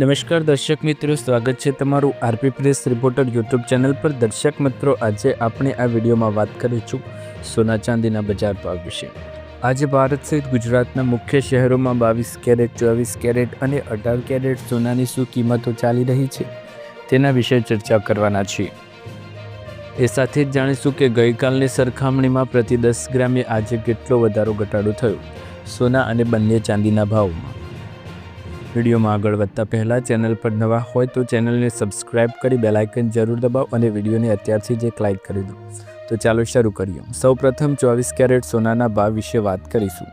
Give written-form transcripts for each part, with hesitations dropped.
નમસ્કાર દર્શક મિત્રો, સ્વાગત છે તમારું RP press reporter YouTube channel પર। દર્શક મિત્રો, આજે આપણે આ વિડીયોમાં વાત કરીશું સોના ચાંદીના બજાર ભાવ વિશે। આજે ભારત સહિત ગુજરાતના મુખ્ય શહેરોમાં 22 કેરેટ, 24 કેરેટ અને 18 કેરેટ સોનાની શું કિંમતો ચાલી રહી છે તેના વિશે ચર્ચા કરવાના છીએ। એ સાથે જ જાણીશું કે ગઈકાલની સરખામણીમાં પ્રતિ 10 ગ્રામે આજે કેટલો વધારો ઘટાડો થયો સોના અને બંને ચાંદીના ભાવમાં। વિડીયોમાં આગળ વધતા પહેલાં ચેનલ પર નવા હોય તો ચેનલને સબસ્ક્રાઇબ કરી બેલ આઇકન જરૂર દબાવો અને વિડીયોને અત્યારથી જ એક લાઇક કરી દો। તો ચાલો શરૂ કરીએ। સૌપ્રથમ 24 કેરેટ સોનાના ભાવ વિશે વાત કરીશું।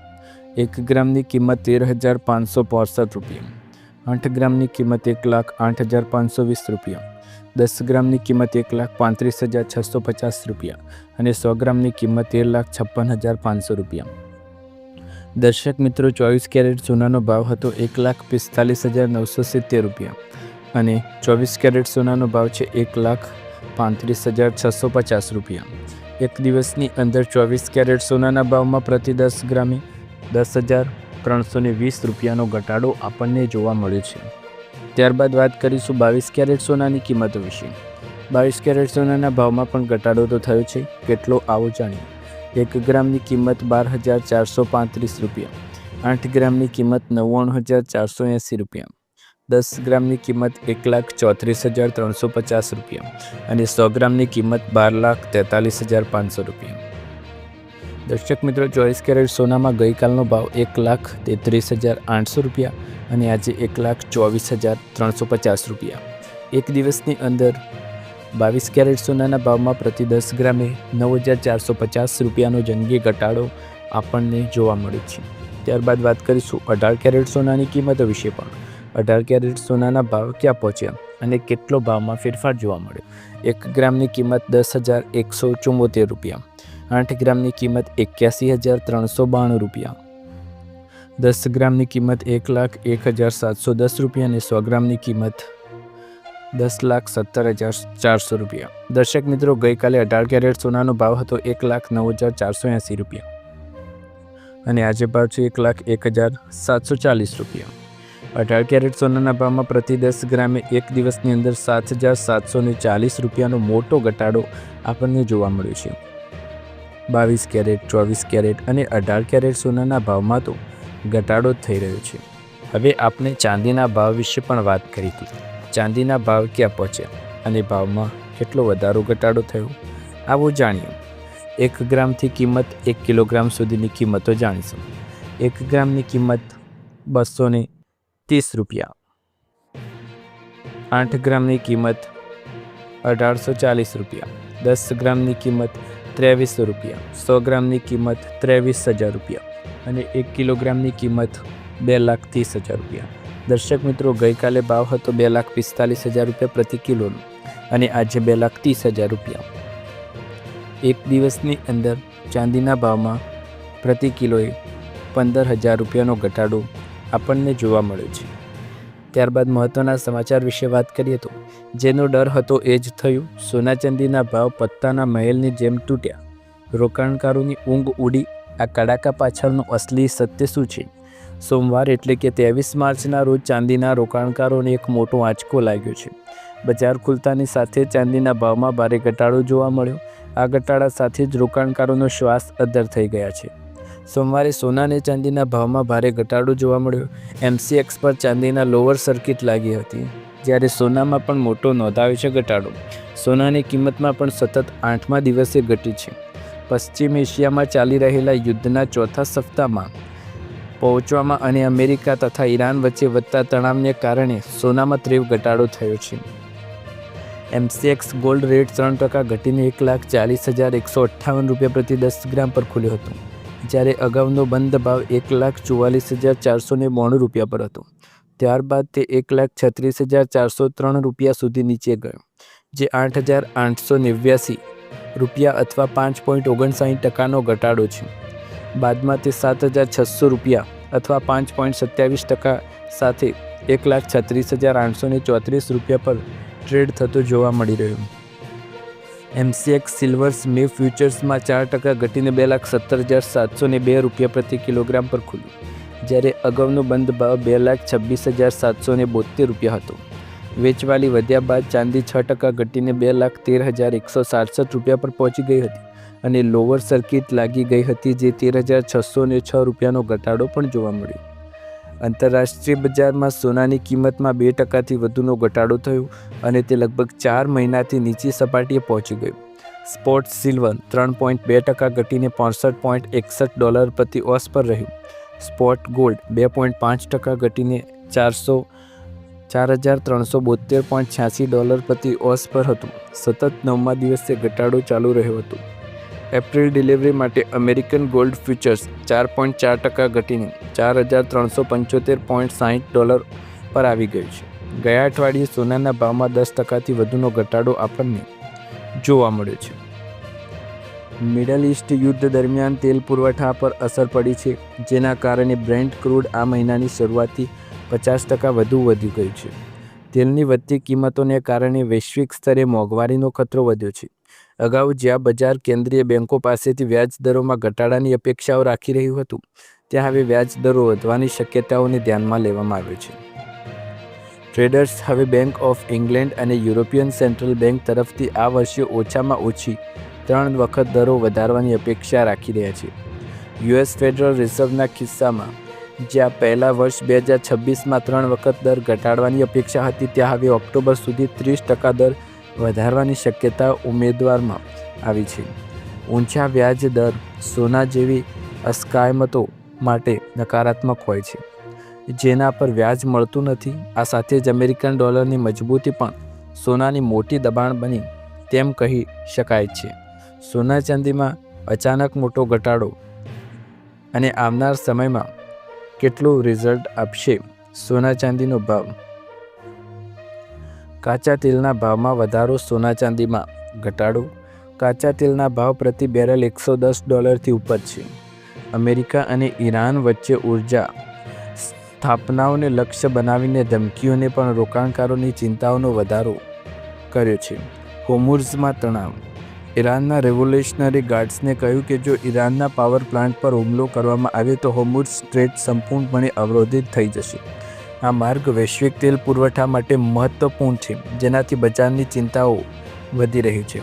1 ગ્રામની કિંમત 13,565 રૂપિયા, 8 ગ્રામની કિંમત 1,08,520 રૂપિયા, 10 ગ્રામની કિંમત 1,35,650 રૂપિયા અને 100 ગ્રામની કિંમત 13,56,500 રૂપિયા। દર્શક મિત્રો, 24 કેરેટ સોનાનો ભાવ હતો 1,45,970 રૂપિયા અને 24 કેરેટ સોનાનો ભાવ છે 1,35,650 રૂપિયા। એક દિવસની અંદર 24 કેરેટ સોનાના ભાવમાં પ્રતિ 10 ગ્રામે 10,320 રૂપિયાનો ઘટાડો આપણને જોવા મળ્યો છે। ત્યારબાદ વાત કરીશું 22 કેરેટ સોનાની કિંમતો વિશે। 22 કેરેટ સોનાના ભાવમાં પણ ઘટાડો તો થયો છે, કેટલો આવો જાણીએ। 1 ગ્રામની કિંમત 12,435 રૂપિયા, 8 ગ્રામની કિંમત 99,480 રૂપિયા, 10 ગ્રામની કિંમત 1,34,350 રૂપિયા અને 100 ગ્રામની કિંમત 12,43,500 રૂપિયા। દર્શક મિત્રો, 24 કેરેટ સોનામાં ગઈકાલનો ભાવ 1,33,800 રૂપિયા અને આજે 1,24,350 રૂપિયા। એક દિવસની અંદર 22 કેરેટ સોનાના ભાવમાં પ્રતિ 10 ગ્રામે 9,450 રૂપિયાનો જંગી ઘટાડો આપણને જોવા મળ્યો છે। ત્યારબાદ વાત કરીશું 18 કેરેટ સોનાની કિંમતો વિશે પણ। 18 કેરેટ સોનાના ભાવ ક્યાં પહોંચ્યા અને કેટલો ભાવમાં ફેરફાર જોવા મળ્યો। 1 ગ્રામની કિંમત 10,174 રૂપિયા, 8 ગ્રામની કિંમત 81,392 રૂપિયા, 10 ગ્રામની કિંમત 1,01,710 રૂપિયા અને 100 ગ્રામની કિંમત 10,70,400 રૂપિયા। દર્શક મિત્રો, ગઈકાલે 18 કેરેટ સોનાનો ભાવ હતો 1,09,480 રૂપિયા અને આજે ભાવ છે 1,01,740 રૂપિયા। 18 કેરેટ સોનાના ભાવમાં પ્રતિ 10 ગ્રામે એક દિવસની અંદર 7,740 રૂપિયાનો મોટો ઘટાડો આપણને જોવા મળ્યો છે। 22 કેરેટ, 24 કેરેટ અને 18 કેરેટ સોનાના ભાવમાં તો ઘટાડો થઈ રહ્યો છે। હવે આપણે ચાંદીના ભાવ વિશે પણ વાત કરીશું। ચાંદીના ભાવ ક્યાં પહોંચ્યા અને ભાવમાં કેટલો વધારો ઘટાડો થયો આવો જાણીએ। 1 ગ્રામથી કિંમત 1 કિલોગ્રામ સુધીની કિંમતો જાણીશું। 1 ગ્રામની કિંમત 230 રૂપિયા, 8 ગ્રામની કિંમત 1,840 રૂપિયા, 10 ગ્રામની કિંમત 2300 રૂપિયા, 100 ગ્રામની કિંમત 23,000 રૂપિયા અને 1 કિલોગ્રામની કિંમત 2,30,000 રૂપિયા। દર્શક મિત્રો, ગઈકાલે ભાવ હતો 2,45,000 રૂપિયા પ્રતિ કિલોનો અને આજે 2,30,000 રૂપિયા। એક દિવસની અંદર ચાંદીના ભાવમાં પ્રતિ કિલોએ 15,000 રૂપિયાનો ઘટાડો આપણને જોવા મળ્યો છે। ત્યારબાદ મહત્ત્વના સમાચાર વિશે વાત કરીએ તો જેનો ડર હતો એ જ થયું। સોના ચાંદીના ભાવ પત્તાના મહેલની જેમ તૂટ્યા, રોકાણકારોની ઊંઘ ઉડી। આ કડાકા પાછળનું અસલી સત્ય શું છે? સોમવાર એટલે કે 23 માર્ચના રોજ ચાંદીના રોકાણકારોને એક મોટો આંચકો લાગ્યો છે। બજાર ખુલતાની સાથે ચાંદીના ભાવમાં ભારે ઘટાડો જોવા મળ્યો। આ ઘટાડા સાથે જ રોકાણકારોનો શ્વાસ અદ્ધર થઈ ગયા છે। સોમવારે સોના અને ચાંદીના ભાવમાં ભારે ઘટાડો જોવા મળ્યો। MCX પર ચાંદીના લોઅર સર્કિટ લાગી હતી, જ્યારે સોનામાં પણ મોટો નોંધાયો છે ઘટાડો। સોનાની કિંમતમાં પણ સતત 8મા દિવસે ઘટી છે। પશ્ચિમ એશિયામાં ચાલી રહેલા યુદ્ધના ચોથા સપ્તાહમાં પહોંચવામાં અને અમેરિકા તથા ઈરાન વચ્ચે વધતા તણાવને કારણે સોનામાં તીવ્ર ઘટાડો થયો છે। MCX ગોલ્ડ રેટ 3% ઘટીને 1,40,158 રૂપિયા પ્રતિ 10 ગ્રામ પર ખુલ્યો હતો, જ્યારે અગાઉનો બંધ ભાવ 1,44,492 રૂપિયા પર હતો। ત્યારબાદ તે 1,36,403 રૂપિયા સુધી નીચે ગયો, જે 8,889 રૂપિયા અથવા 5.59% ઘટાડો છે। બાદમાં તે 7,600 રૂપિયા અથવા 5.27% સાથે 1,36,834 રૂપિયા પર ટ્રેડ થતો જોવા મળી રહ્યો। MCX સિલ્વર્સ મે ફ્યુચર્સમાં 4% ઘટીને 2,70,702 રૂપિયા પ્રતિ કિલોગ્રામ પર ખુલ્યું, જ્યારે અગાઉનો બંધ ભાવ 2,26,772 રૂપિયા હતો. વેચવાલી વધ્યા બાદ ચાંદી 6% ઘટીને 2,13,167 રૂપિયા પર પહોંચી ગઈ હતી અને લોઅર સર્કિટ લાગી ગઈ હતી, જે 13,606 રૂપિયાનો ઘટાડો પણ જોવા મળ્યો. આંતરરાષ્ટ્રીય બજારમાં સોનાની કિંમતમાં 2%થી વધુનો ઘટાડો થયો અને તે લગભગ 4 મહિનાથી નીચી સપાટીએ પહોંચી ગયું. સ્પોટ સિલ્વર 3.2% ઘટીને $65.61 પ્રતિ ઓસ પર રહ્યું. સ્પોટ ગોલ્ડ 2.5% ઘટીને $4,372.86 પ્રતિ ઓસ પર હતું. સતત 9મા દિવસે ઘટાડો ચાલુ રહ્યો હતો. એપ્રિલ ડિલિવરી માટે અમેરિકન ગોલ્ડ ફ્યુચર્સ 4.4% ઘટીને $4,375.60 પર આવી ગયું છે. ગયા અઠવાડિયે સોનાના ભાવમાં 10%થી વધુનો ઘટાડો આપણને જોવા મળ્યો છે. મિડલ ઈસ્ટ યુદ્ધ દરમિયાન તેલ પુરવઠા પર અસર પડી છે, જેના કારણે બ્રેન્ટ ક્રૂડ આ મહિનાની શરૂઆતથી 50% વધુ વધી ગયું છે. તેલની વધતી કિંમતોને કારણે વૈશ્વિક સ્તરે મોંઘવારીનો ખતરો વધ્યો છે. અગાઉ જ્યાં બજાર કેન્દ્રીય બેન્કો પાસેથી વ્યાજ દરોમાં ઘટાડાની અપેક્ષાઓ રાખી રહ્યું હતું, ત્યાં હવે વ્યાજ દરો વધવાની શક્યતાઓને ધ્યાનમાં લેવામાં આવ્યો છે. ટ્રેડર્સ હવે બેંક ઓફ ઇંગ્લેન્ડ અને યુરોપિયન સેન્ટ્રલ બેંક તરફથી આ વર્ષે ઓછામાં ઓછી 3 વખત દરો વધારવાની અપેક્ષા રાખી રહ્યા છે. યુએસ ફેડરલ રિઝર્વના કિસ્સામાં જ્યાં પહેલા વર્ષ 2026માં 3 વખત દર ઘટાડવાની અપેક્ષા હતી, ત્યાં હવે ઓક્ટોબર સુધી 30% દર વધારવાની શક્યતા ઉમેદવારમાં આવી છે. ઊંચા વ્યાજ દર સોના જેવી અસ્કાયમતો માટે નકારાત્મક હોય છે, જેના પર વ્યાજ મળતું નથી. આ સાથે જ અમેરિકન ડોલરની મજબૂતી પણ સોનાની મોટી દબાણ બની તેમ કહી શકાય છે. સોના ચાંદીમાં અચાનક મોટો ઘટાડો અને આવનાર સમયમાં કેટલું રિઝલ્ટ આપશે સોના ચાંદીનો ભાવ? કાચા તેલના ભાવમાં વધારો, સોના ચાંદીમાં ઘટાડો. કાચા તેલના ભાવ પ્રતિ બેરલ $110થી ઉપર છે. અમેરિકા અને ઈરાન વચ્ચે ઉર્જા સ્થાપનાઓને લક્ષ્ય બનાવીને ધમકીઓને પણ રોકાણકારોની ચિંતાઓનો વધારો કર્યો છે. હોર્મુઝમાં તણાવ. ઈરાનના રેવોલ્યુશનરી ગાર્ડ્સને કહ્યું કે જો ઈરાનના પાવર પ્લાન્ટ પર હુમલો કરવામાં આવે તો હોર્મુઝ સ્ટ્રેટ સંપૂર્ણપણે અવરોધિત થઈ જશે. આ માર્ગ વૈશ્વિક તેલ પુરવઠા માટે મહત્વપૂર્ણ છે, જેનાથી બજારની ચિંતાઓ વધી રહી છે.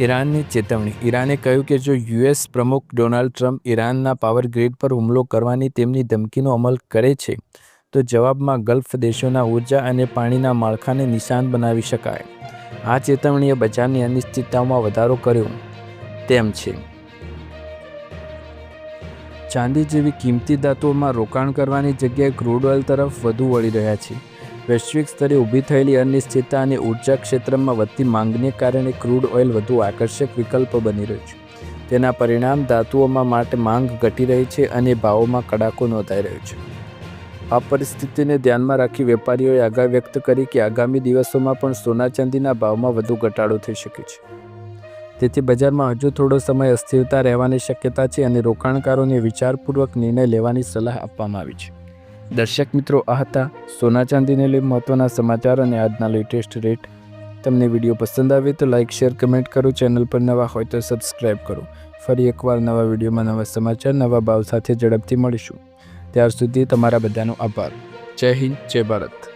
ઈરાનની ચેતવણી. ઈરાને કહ્યું કે જો યુએસ પ્રમુખ ડોનાલ્ડ ટ્રમ્પ ઈરાનના પાવર ગ્રીડ પર હુમલો કરવાની તેમની ધમકીનો અમલ કરે છે, તો જવાબમાં ગલ્ફ દેશોના ઉર્જા અને પાણીના માળખાને નિશાન બનાવી શકાય. આ ચેતવણીએ બજારની અનિશ્ચિતતાઓમાં વધારો કર્યો તેમ છે. ચાંદી જેવી કિંમતી ધાતુઓમાં રોકાણ કરવાની જગ્યાએ ક્રૂડ ઓઇલ તરફ વધુ વળી રહ્યા છે. વૈશ્વિક સ્તરે ઊભી થયેલી અનિશ્ચિતતા અને ઉર્જા ક્ષેત્રમાં વધતી માંગને કારણે ક્રૂડ ઓઇલ વધુ આકર્ષક વિકલ્પ બની રહ્યું છે. તેના પરિણામ ધાતુઓમાં માટે માંગ ઘટી રહી છે અને ભાવોમાં કડાકો નોંધાઈ રહ્યો છે. આ પરિસ્થિતિને ધ્યાનમાં રાખી વેપારીઓએ આગાહી વ્યક્ત કરી કે આગામી દિવસોમાં પણ સોના ચાંદીના ભાવમાં વધુ ઘટાડો થઈ શકે છે. તેથી બજારમાં હજુ થોડો સમય અસ્થિરતા રહેવાની શક્યતા છે અને રોકાણકારોને વિચારપૂર્વક નિર્ણય લેવાની સલાહ આપવામાં આવી છે. દર્શક મિત્રો, આ હતા સોના ચાંદીને લઈ મહત્વના સમાચાર અને આજના લેટેસ્ટ રેટ. તમને વિડીયો પસંદ આવે તો લાઇક, શેર, કમેન્ટ કરો. ચેનલ પર નવા હોય તો સબસ્ક્રાઈબ કરો. ફરી એકવાર નવા વિડીયોમાં નવા સમાચાર, નવા ભાવ સાથે ઝડપથી મળીશું. ત્યાર સુધી તમારા બધાનો આભાર. જય હિન્દ, જય ભારત.